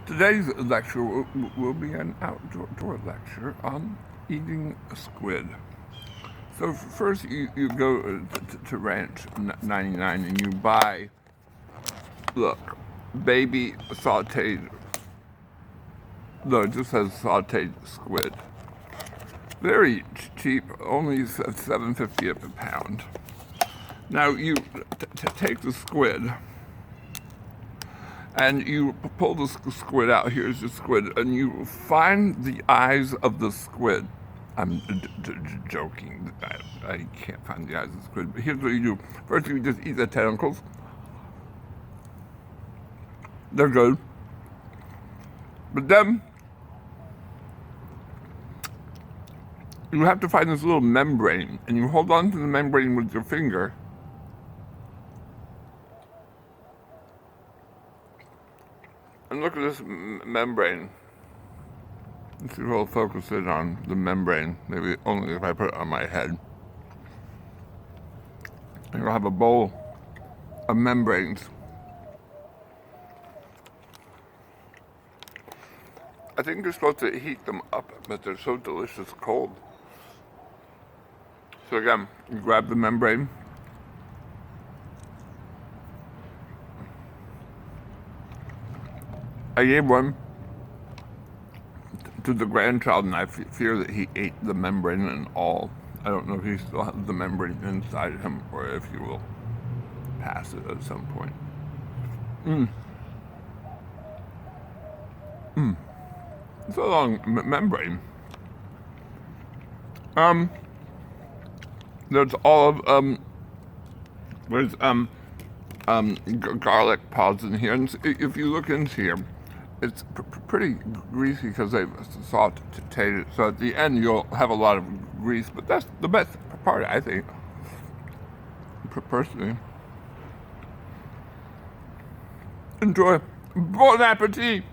Today's lecture will be an outdoor lecture on eating squid. So first you go to Ranch 99 and you buy, look, baby sauteed, no, it just says sauteed squid. Very cheap, only $7.50 a pound. Now you take the squid and you pull the squid out. Here's the squid, and you find the eyes of the squid. I'm joking. I can't find the eyes of the squid, but here's what you do. First, you just eat the tentacles. They're good. But then, you have to find this little membrane, and you hold on to the membrane with your finger. And look at this membrane. Let's see if I'll focus in on the membrane. Maybe only if I put it on my head. And you'll have a bowl of membranes. I think you're supposed to heat them up, but they're so delicious cold. So again, you grab the membrane. I gave one to the grandchild, and I fear that he ate the membrane and all. I don't know if he still has the membrane inside him or if he will pass it at some point. It's a long membrane. There's all of there's garlic pods in here, and if you look into here, it's pretty greasy because they've sauteed it. So at the end, you'll have a lot of grease, but that's the best part, I think, personally. Enjoy. Bon appetit!